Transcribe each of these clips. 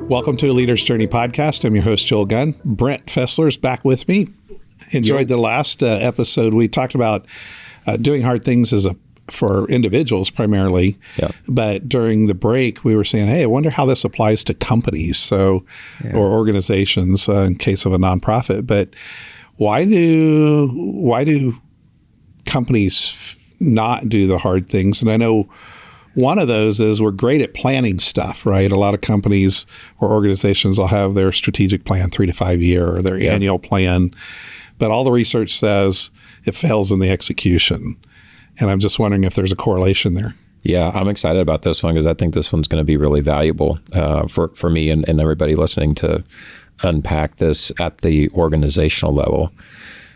Welcome to a Leader's Journey podcast. I'm your host, Joel Gunn. Brent Fessler is back with me. Enjoyed the last episode. We talked about doing hard things for individuals primarily. Yep. But during the break, we were saying, hey, I wonder how this applies to companies or organizations in case of a nonprofit. But why do companies not do the hard things? And I know one of those is we're great at planning stuff, right? A lot of companies or organizations will have their strategic plan 3 to 5 year or their annual plan. But all the research says it fails in the execution. And I'm just wondering if there's a correlation there. Yeah, I'm excited about this one because I think this one's going to be really valuable for me and everybody listening to unpack this at the organizational level.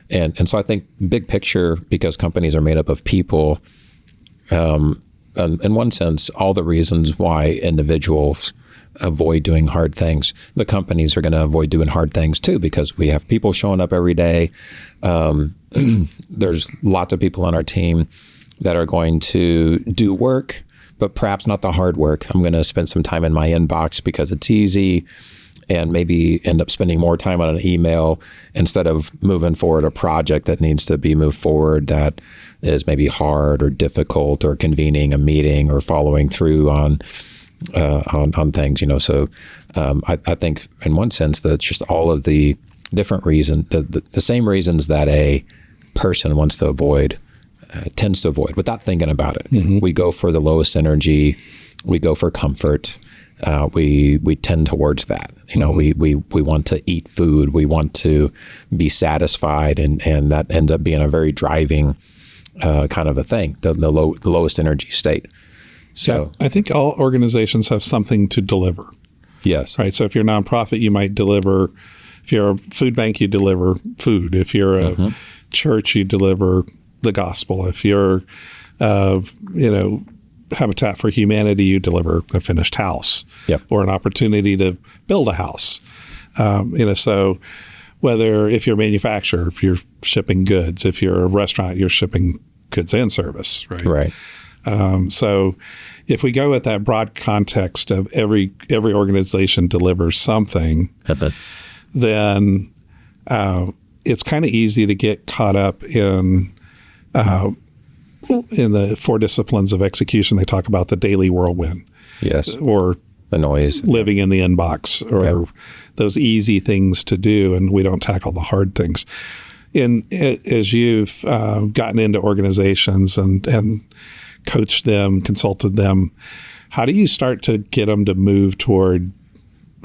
And so I think big picture, because companies are made up of people, in one sense, all the reasons why individuals avoid doing hard things, the companies are going to avoid doing hard things too, because we have people showing up every day. There's lots of people on our team that are going to do work, but perhaps not the hard work. I'm going to spend some time in my inbox because it's easy, and maybe end up spending more time on an email instead of moving forward a project that needs to be moved forward that is maybe hard or difficult, or convening a meeting or following through on things, So I think in one sense that just all of the different reasons, the same reasons that a person wants to avoid, tends to avoid without thinking about it. Mm-hmm. We go for the lowest energy. We go for comfort. We tend towards that. Mm-hmm. We want to eat food. We want to be satisfied, and that ends up being a very driving kind of a thing, the lowest energy state. So I think all organizations have something to deliver. Yes. Right. So if you're a nonprofit, you might deliver. If you're a food bank, you deliver food. If you're a church, you deliver the gospel. If you're, Habitat for Humanity, you deliver a finished house or an opportunity to build a house. So if you're a manufacturer, if you're shipping goods, if you're a restaurant, you're shipping goods and service, right? Right. So if we go with that broad context of every organization delivers something, then it's kind of easy to get caught up in the 4 disciplines of execution. They talk about the daily whirlwind. Yes. Or the noise. Living in the inbox, or those easy things to do, and we don't tackle the hard things. As you've gotten into organizations and coached them, consulted them, how do you start to get them to move toward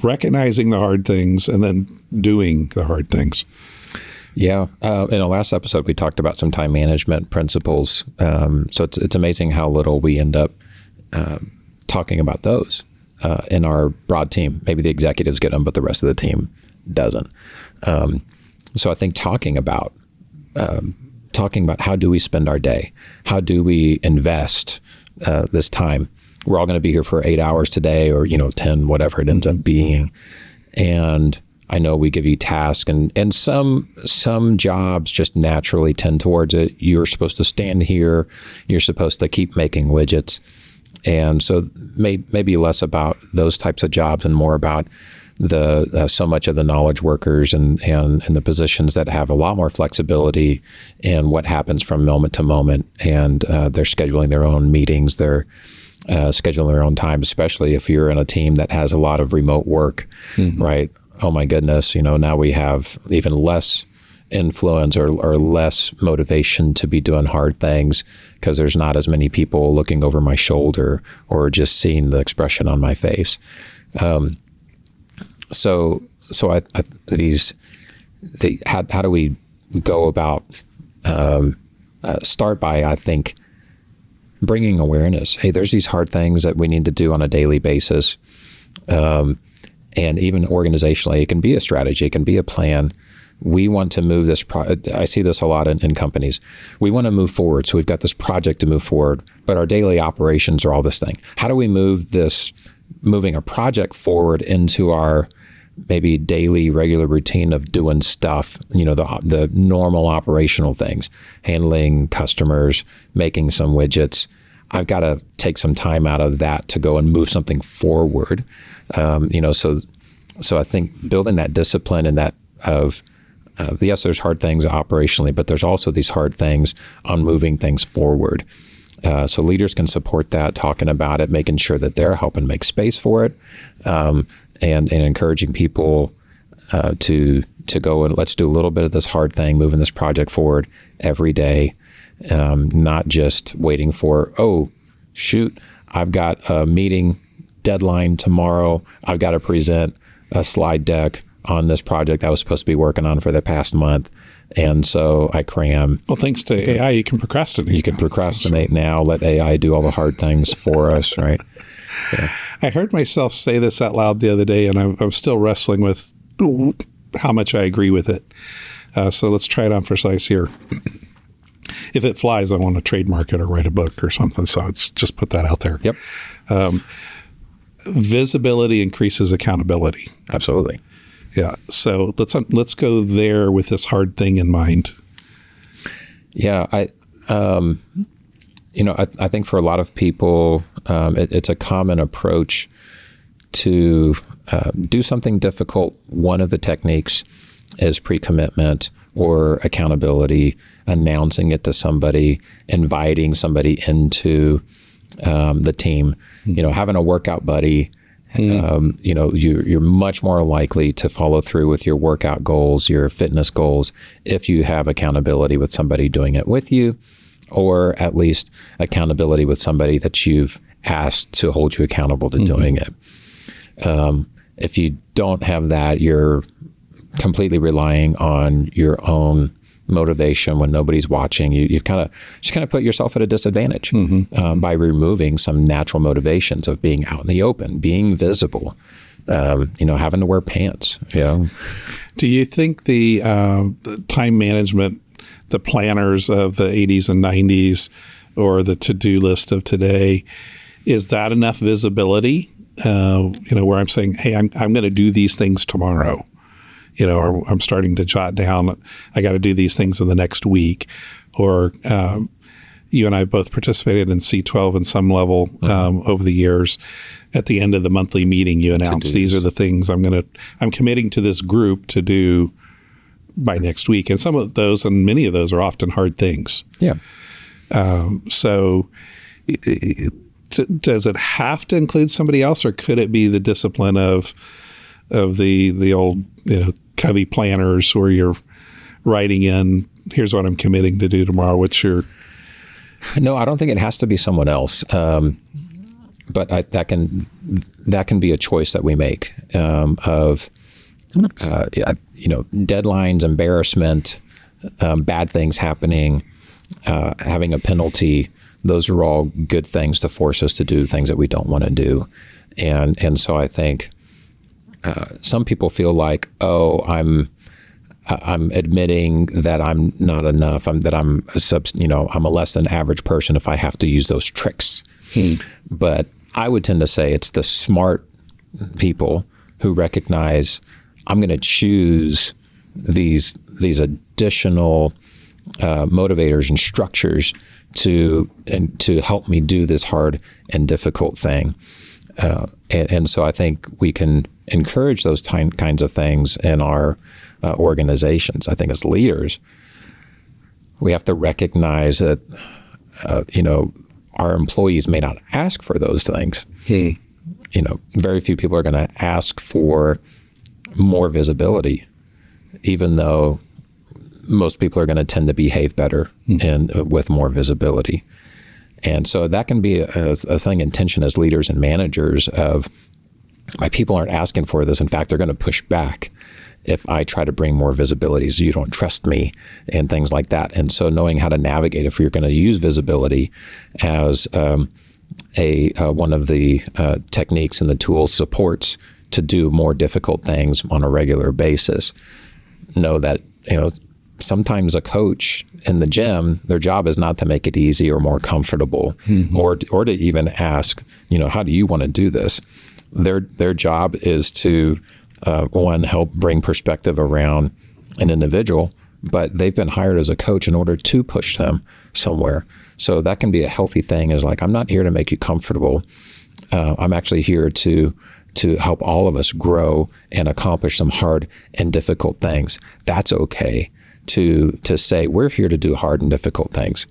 recognizing the hard things and then doing the hard things? Yeah. In our last episode, we talked about some time management principles. So it's amazing how little we end up talking about those in our broad team. Maybe the executives get them, but the rest of the team doesn't. So I think talking about how do we spend our day? How do we invest this time? We're all going to be here for 8 hours today, or 10, whatever it ends up being. And I know we give you tasks, and some jobs just naturally tend towards it. You're supposed to stand here. You're supposed to keep making widgets. And so maybe less about those types of jobs and more about the so much of the knowledge workers and the positions that have a lot more flexibility in what happens from moment to moment. And they're scheduling their own meetings. They're scheduling their own time, especially if you're in a team that has a lot of remote work, right? Oh my goodness, now we have even less influence or less motivation to be doing hard things because there's not as many people looking over my shoulder or just seeing the expression on my face. So how do we go about, start by, I think, bringing awareness. Hey, there's these hard things that we need to do on a daily basis. And even organizationally, it can be a strategy, it can be a plan. We want to move this, I see this a lot in companies. We want to move forward. So we've got this project to move forward, but our daily operations are all this thing. How do we moving a project forward into our maybe daily regular routine of doing stuff, the normal operational things, handling customers, making some widgets. I've got to take some time out of that to go and move something forward. So So I think building that discipline and that of yes, there's hard things operationally, but there's also these hard things on moving things forward. So leaders can support that, talking about it, making sure that they're helping make space for it, and encouraging people to go and let's do a little bit of this hard thing, moving this project forward every day, not just waiting for, oh, shoot, I've got a meeting deadline tomorrow. I've got to present a slide deck on this project I was supposed to be working on for the past month. And so I cram. Well, thanks to AI, you can procrastinate. You can procrastinate now, let AI do all the hard things for us, right? Yeah. I heard myself say this out loud the other day, and I'm still wrestling with how much I agree with it. So let's try it on for size here. If it flies, I want to trademark it or write a book or something. So it's just put that out there. Yep. Visibility increases accountability. Absolutely. Yeah. So let's go there with this hard thing in mind. Yeah. I think for a lot of people, it's a common approach to do something difficult. One of the techniques is pre-commitment or accountability, announcing it to somebody, inviting somebody into the team, having a workout buddy. You're much more likely to follow through with your workout goals, your fitness goals, if you have accountability with somebody doing it with you, or at least accountability with somebody that you've asked to hold you accountable to doing it. If you don't have that, you're completely relying on your own motivation when nobody's watching. You've kind of put yourself at a disadvantage by removing some natural motivations of being out in the open, being visible, having to wear pants. Do you think the time management, the planners of the 80s and 90s, or the to-do list of today, is that enough visibility? Where I'm saying, hey, I'm going to do these things tomorrow. Or I'm starting to jot down, I got to do these things in the next week. Or you and I both participated in C12 in some level over the years. At the end of the monthly meeting, you announce these are the things I'm committing to this group to do by next week. And some of those, and many of those, are often hard things. Yeah. So does it have to include somebody else, or could it be the discipline of the old Covey planners where you're writing in, here's what I'm committing to do tomorrow? No, I don't think it has to be someone else. But that can be a choice that we make of deadlines, embarrassment, bad things happening, having a penalty. Those are all good things to force us to do things that we don't want to do. And so I think some people feel like, oh, I'm admitting that I'm not enough. I'm a less than average person if I have to use those tricks. But I would tend to say it's the smart people who recognize I'm going to choose these additional motivators and structures to help me do this hard and difficult thing. And so I think we can encourage those kinds of things in our organizations. I think as leaders, we have to recognize that, our employees may not ask for those things. Very few people are going to ask for more visibility, even though most people are going to tend to behave better and with more visibility. And so that can be a thing in tension as leaders and managers of, my people aren't asking for this. In fact, they're going to push back if I try to bring more visibility, so you don't trust me and things like that. And so knowing how to navigate, if you're going to use visibility as one of the techniques and the tools supports to do more difficult things on a regular basis, know that, sometimes a coach in the gym, their job is not to make it easy or more comfortable, or to even ask, how do you want to do this? Their job is to help bring perspective around an individual, but they've been hired as a coach in order to push them somewhere. So that can be a healthy thing, is like, I'm not here to make you comfortable. I'm actually here to to help all of us grow and accomplish some hard and difficult things. That's okay to say we're here to do hard and difficult things.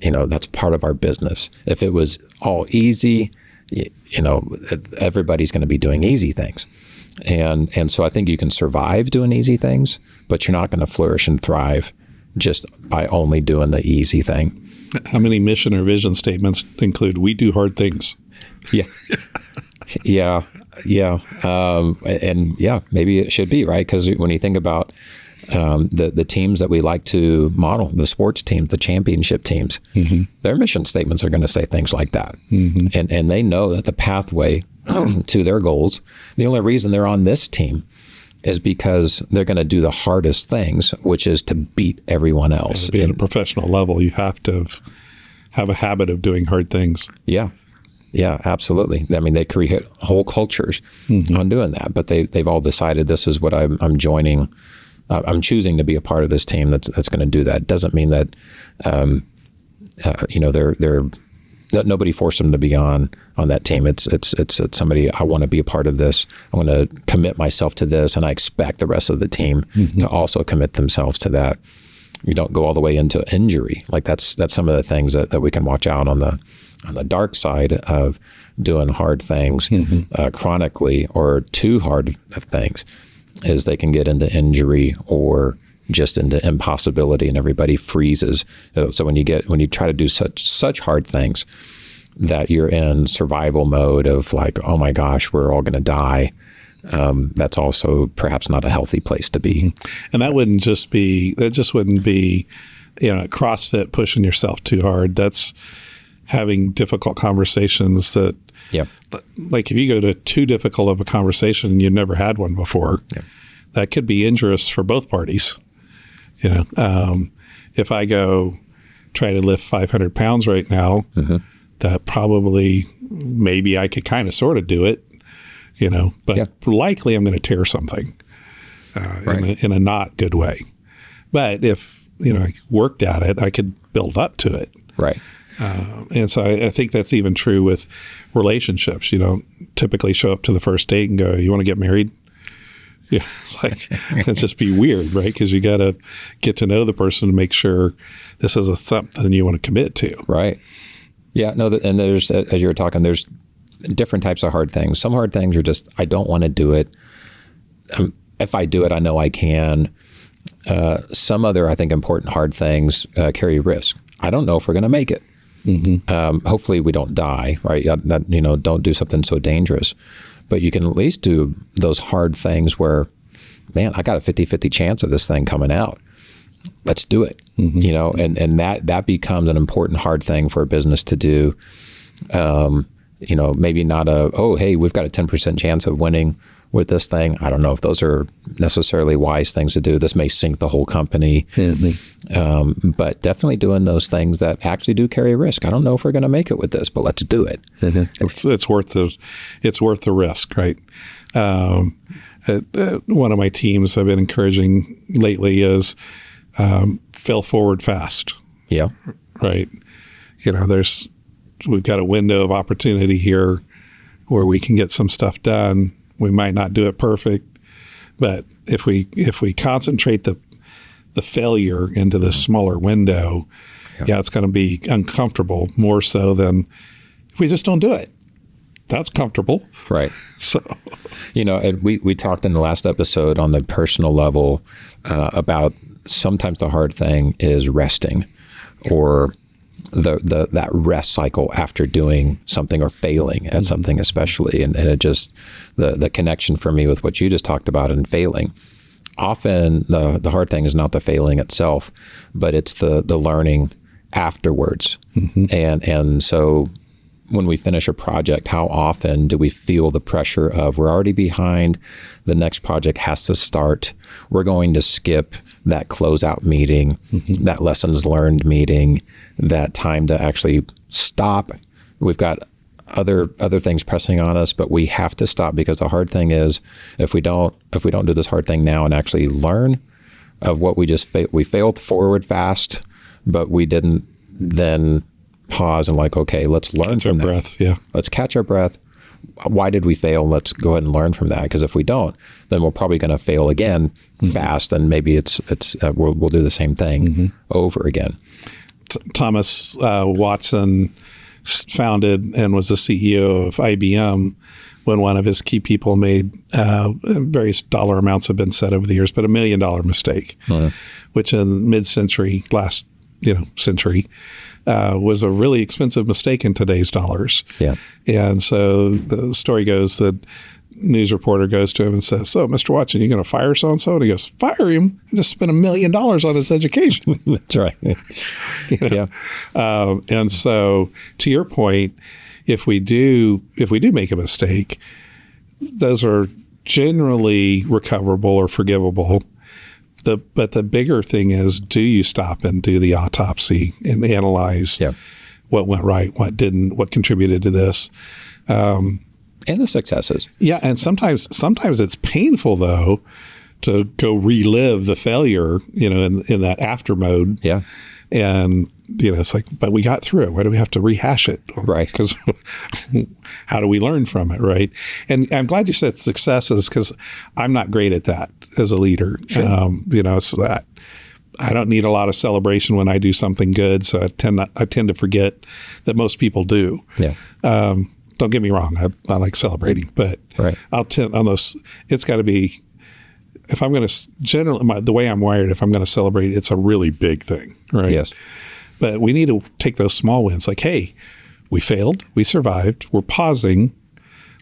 That's part of our business. If it was all easy, everybody's going to be doing easy things. And so I think you can survive doing easy things, but you're not going to flourish and thrive just by only doing the easy thing. How many mission or vision statements include "we do hard things"? Yeah. Maybe it should be, right? Because when you think about the teams that we like to model, the sports teams, the championship teams, their mission statements are going to say things like that. And they know that the pathway to their goals, the only reason they're on this team is because they're going to do the hardest things, which is to beat everyone else. To be at a professional level, you have to have a habit of doing hard things. Yeah, absolutely. I mean, they create whole cultures on doing that, but they've all decided this is what I'm joining. I'm choosing to be a part of this team that's going to do that. Doesn't mean that that nobody forced them to be on that team. It's somebody, I want to be a part of this. I want to commit myself to this, and I expect the rest of the team to also commit themselves to that. You don't go all the way into injury. Like that's some of the things that we can watch out on the dark side of doing hard things chronically, or too hard of things, is they can get into injury or just into impossibility, and everybody freezes. So when you try to do such hard things that you're in survival mode of like, oh my gosh, we're all going to die. That's also perhaps not a healthy place to be. And that just wouldn't be, CrossFit pushing yourself too hard. That's having difficult conversations that, like if you go to too difficult of a conversation and you've never had one before, that could be injurious for both parties. If I go try to lift 500 pounds right now, that probably, maybe I could kind of sort of do it, but likely I'm going to tear something in a not good way. But if, I worked at it, I could build up to it. Right. And so I think that's even true with relationships. You don't typically show up to the first date and go, "You want to get married?" Yeah, it's like, it's just be weird, right? Because you got to get to know the person to make sure this is something you want to commit to. Right. Yeah. No. And there's, as you were talking, there's different types of hard things. Some hard things are just, I don't want to do it. If I do it, I know I can. Some other, I think, important hard things carry risk. I don't know if we're going to make it. Hopefully we don't die, right? Don't do something so dangerous. But you can at least do those hard things where, man, I got a 50-50 chance of this thing coming out. Let's do it. And that becomes an important hard thing for a business to do. Maybe not hey, we've got a 10% chance of winning with this thing. I don't know if those are necessarily wise things to do. This may sink the whole company. But definitely doing those things that actually do carry a risk. I don't know if we're going to make it with this, but let's do it. It's worth the risk, right? One of my teams I've been encouraging lately is fail forward fast. Yeah. Right. We've got a window of opportunity here where we can get some stuff done. We might not do it perfect, but if we concentrate the failure into this smaller window, it's going to be uncomfortable more so than if we just don't do it. That's comfortable. Right. So, and we talked in the last episode on the personal level about sometimes the hard thing is resting, or that rest cycle after doing something or failing at something, especially. And it just, the connection for me with what you just talked about and failing, often the hard thing is not the failing itself, but it's the learning afterwards. And so when we finish a project, how often do we feel the pressure of we're already behind, the next project has to start, we're going to skip that closeout meeting, that lessons learned meeting, that time to actually stop. We've got other things pressing on us, but we have to stop, because the hard thing is if we don't do this hard thing now and actually learn of what we failed forward fast, but we didn't then pause and okay, let's learn from that. Catch our breath. Yeah. Let's catch our breath. why did we fail? Let's go ahead and learn from that. Because if we don't, then we're probably going to fail again fast, and maybe we'll do the same thing over again. Thomas Watson founded and was the CEO of IBM when one of his key people made various dollar amounts have been said over the years, but $1 million mistake, which in mid-century, last century, was a really expensive mistake in today's dollars. Yeah. And so the story goes that news reporter goes to him and says, "So, Mr. Watson, you going to fire so-and-so?" And he goes, "Fire him? I just spent $1 million on his education." That's right. Yeah. And so to your point, if we do make a mistake, those are generally recoverable or forgivable. But the bigger thing is, do you stop and do the autopsy and analyze what went right, what didn't, what contributed to this? And the successes. Yeah, and sometimes it's painful though to go relive the failure, in that after mode. Yeah. And it's like, but we got through it. Why do we have to rehash it? Right. Because how do we learn from it, right? And I'm glad you said successes, because I'm not great at that as a leader. Sure. It's that I don't need a lot of celebration when I do something good, so I tend to forget that most people do. Yeah. Don't get me wrong, I like celebrating, but I'll tend on those. It's got to be. If I'm going to generally, the way I'm wired, if I'm going to celebrate, it's a really big thing, right? Yes. But we need to take those small wins, like, hey, we failed, we survived, we're pausing.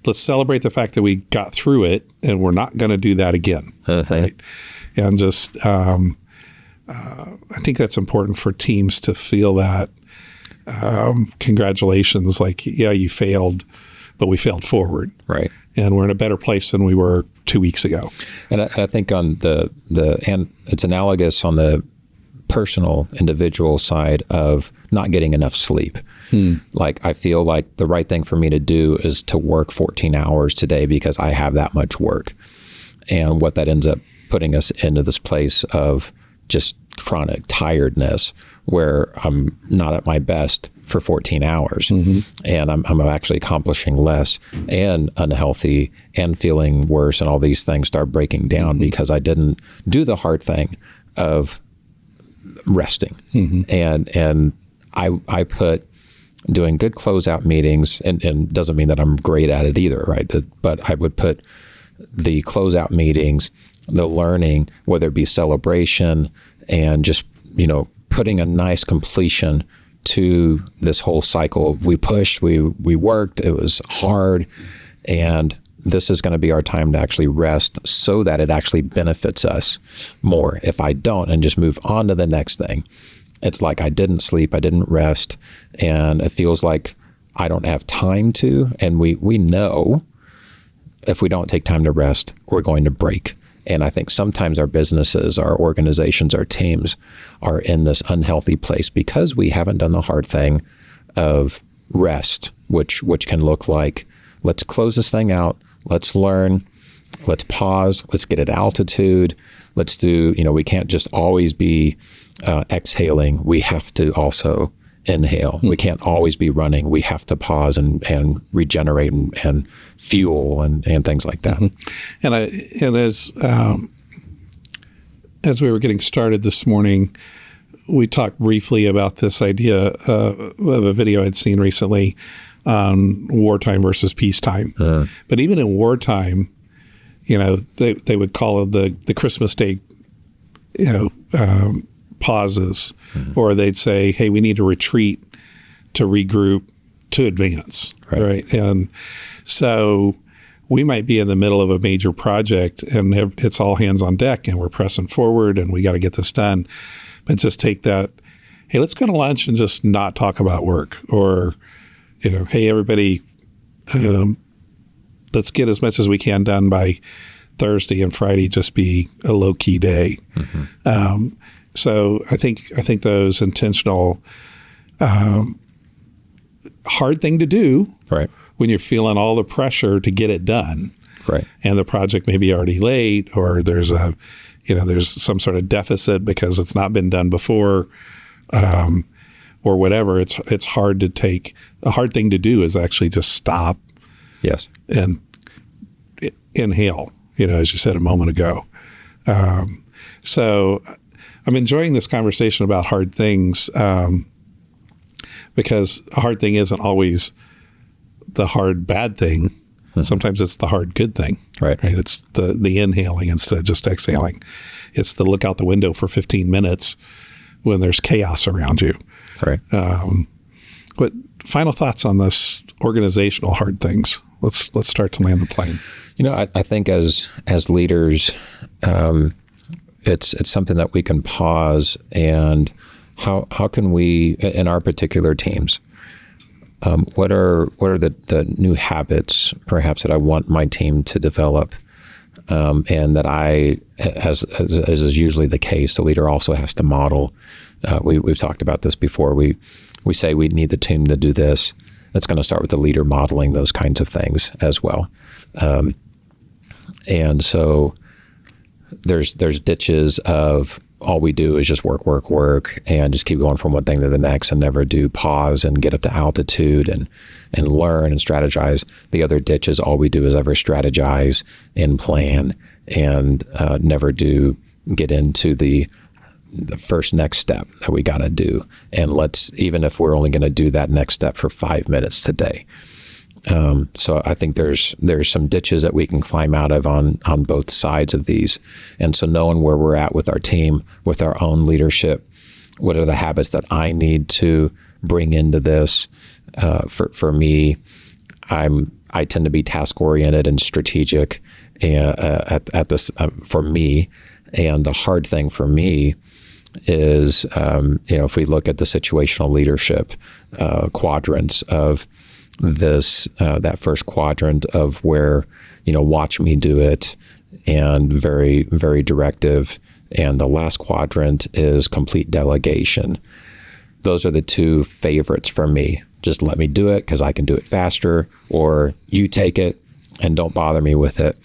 Let's celebrate the fact that we got through it, and we're not going to do that again, right? And just, I think that's important for teams to feel that. Congratulations, like, yeah, you failed, but we failed forward, right? And we're in a better place than we were 2 weeks ago. And I think on and it's analogous on the personal, individual side of not getting enough sleep. Like, I feel like the right thing for me to do is to work 14 hours today because I have that much work. And what that ends up putting us into this place of just chronic tiredness, where I'm not at my best for 14 hours, and I'm actually accomplishing less, and unhealthy, and feeling worse, and all these things start breaking down because I didn't do the hard thing of resting. And I put doing good closeout meetings, and doesn't mean that I'm great at it either, right? But I would put the closeout meetings, the learning, whether it be celebration, and just, putting a nice completion to this whole cycle. We pushed, we worked, it was hard, and this is going to be our time to actually rest so that it actually benefits us more. If I don't and just move on to the next thing, it's like I didn't sleep, I didn't rest, and it feels like I don't have time to, and we know if we don't take time to rest, we're going to break. And I think sometimes our businesses, our organizations, our teams are in this unhealthy place because we haven't done the hard thing of rest, which can look like, let's close this thing out, let's learn, let's pause, let's get at altitude, let's do, we can't just always be exhaling, we have to also inhale. We can't always be running. We have to pause and regenerate and fuel and things like that. And as we were getting started this morning, we talked briefly about this idea of a video I'd seen recently on wartime versus peacetime. But even in wartime, they would call it the Christmas Day, pauses, or they'd say, hey, we need to retreat, to regroup, to advance, right? And so we might be in the middle of a major project and it's all hands on deck and we're pressing forward and we got to get this done. But just take that, hey, let's go to lunch and just not talk about work, or, hey, everybody, let's get as much as we can done by Thursday, and Friday just be a low key day. So I think those intentional, hard thing to do, right, when you're feeling all the pressure to get it done, right, and the project may be already late, or there's there's some sort of deficit because it's not been done before, or whatever. It's hard to take. A hard thing to do is actually just stop, Yes. and inhale, as you said a moment ago. So I'm enjoying this conversation about hard things because a hard thing isn't always the hard bad thing. Sometimes it's the hard good thing. Right. It's the inhaling instead of just exhaling. It's the look out the window for 15 minutes when there's chaos around you. Right. But final thoughts on this organizational hard things. Let's start to land the plane. I think as leaders, it's something that we can pause and how can we, in our particular teams, what are the new habits perhaps that I want my team to develop, and that I, as is usually the case, the leader also has to model. We've talked about this before. We say we need the team to do this. It's going to start with the leader modeling those kinds of things as well. And so there's ditches of all we do is just work, and just keep going from one thing to the next and never do pause and get up to altitude and learn and strategize. The other ditch is all we do is ever strategize and plan and never do get into the first next step that we got to do. And even if we're only going to do that next step for 5 minutes today. So I think there's some ditches that we can climb out of on both sides of these. And so knowing where we're at with our team, with our own leadership, what are the habits that I need to bring into this? For me, I tend to be task oriented and strategic at this for me. And the hard thing for me is, if we look at the situational leadership quadrants of this, that first quadrant of where, watch me do it, and very, very directive. And the last quadrant is complete delegation. Those are the two favorites for me. Just let me do it because I can do it faster, or you take it and don't bother me with it.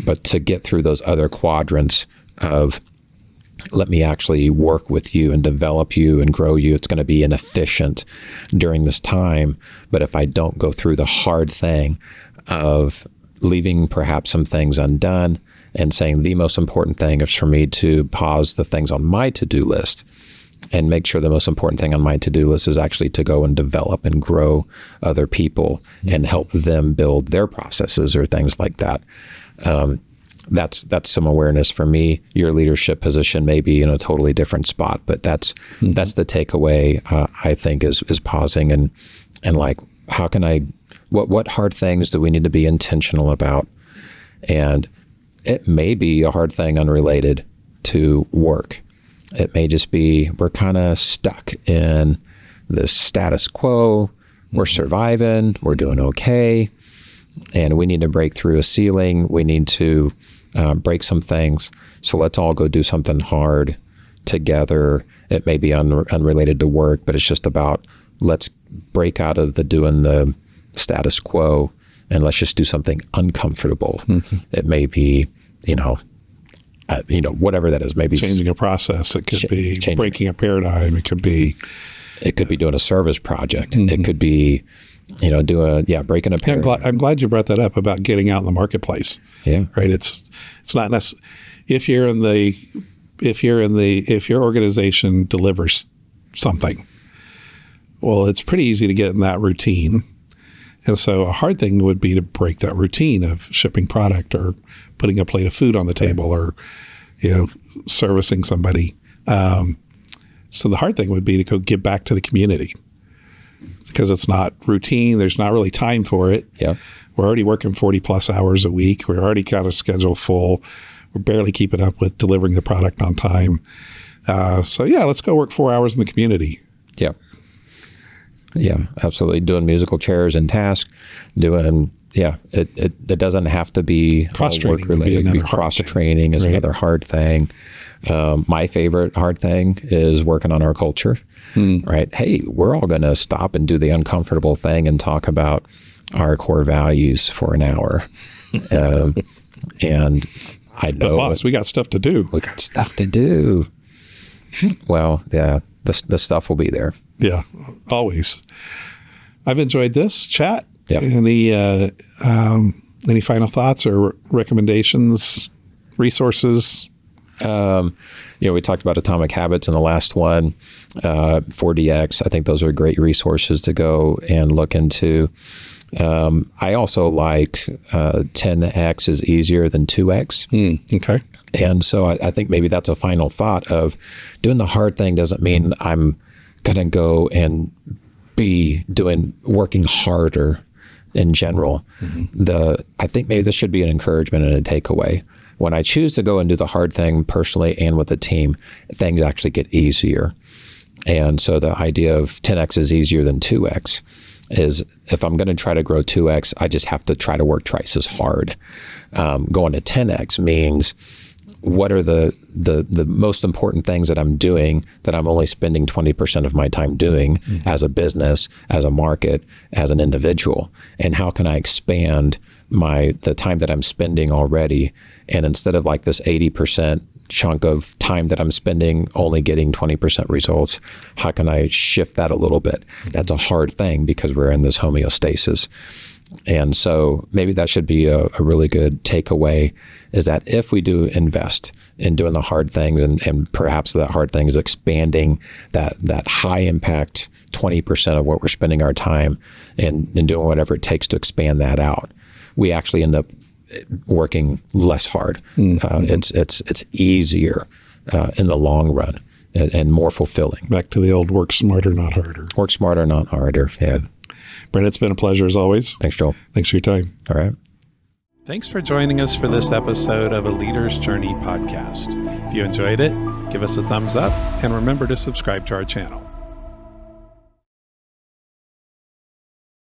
But to get through those other quadrants of let me actually work with you and develop you and grow you. It's going to be inefficient during this time. But if I don't go through the hard thing of leaving perhaps some things undone and saying the most important thing is for me to pause the things on my to-do list and make sure the most important thing on my to-do list is actually to go and develop and grow other people and help them build their processes or things like that. That's some awareness for me. Your leadership position may be in a totally different spot, but that's the takeaway. I think is pausing and like, how can I? What hard things do we need to be intentional about? And it may be a hard thing unrelated to work. It may just be we're kind of stuck in this status quo. We're surviving. We're doing okay. And we need to break through a ceiling. We need to break some things. So let's all go do something hard together. It may be unrelated to work, but it's just about let's break out of doing the status quo and let's just do something uncomfortable. Mm-hmm. It may be, whatever that is. Maybe changing a process. It could be breaking a paradigm. It could be doing a service project. Mm-hmm. It could be breaking a paradigm. I'm glad you brought that up about getting out in the marketplace. Yeah. Right. It's not necessary. If your organization delivers something, well, it's pretty easy to get in that routine. And so a hard thing would be to break that routine of shipping product or putting a plate of food on the table or, servicing somebody. So the hard thing would be to go give back to the community because it's not routine. There's not really time for it. Yeah. We're already working 40 plus hours a week. We're already got a schedule full. We're barely keeping up with delivering the product on time. Let's go work 4 hours in the community. Yeah. Yeah, absolutely. Doing musical chairs and tasks, it doesn't have to be cross-training work-related. Cross-training is another hard thing. My favorite hard thing is working on our culture, right? Hey, we're all going to stop and do the uncomfortable thing and talk about our core values for an hour. And I know, but boss, we got stuff to do. We got stuff to do. Well, yeah, the stuff will be there. Yeah, always. I've enjoyed this chat. Yeah. Any final thoughts or recommendations, resources? We talked about Atomic Habits in the last one, 4DX. I think those are great resources to go and look into. I also like 10X is easier than 2X. Okay. And so I think maybe that's a final thought of doing the hard thing doesn't mean I'm going to go and be working harder in general. I think maybe this should be an encouragement and a takeaway. When I choose to go and do the hard thing personally and with the team, things actually get easier. And so the idea of 10X is easier than 2X is if I'm going to try to grow 2X, I just have to try to work twice as hard. Going to 10X means what are the most important things that I'm doing that I'm only spending 20% of my time doing as a business, as a market, as an individual, and how can I expand the time that I'm spending already, and instead of like this 80% chunk of time that I'm spending only getting 20% results, how can I shift that a little bit? That's a hard thing because we're in this homeostasis. And so maybe that should be a really good takeaway, is that if we do invest in doing the hard things, and perhaps that hard thing is expanding that high impact 20% of what we're spending our time and doing whatever it takes to expand that out, we actually end up working less hard. It's easier in the long run and more fulfilling. Back to the old work smarter, not harder. Work smarter, not harder. Yeah. Brent, it's been a pleasure as always. Thanks, Joel. Thanks for your time. All right. Thanks for joining us for this episode of A Leader's Journey podcast. If you enjoyed it, give us a thumbs up and remember to subscribe to our channel.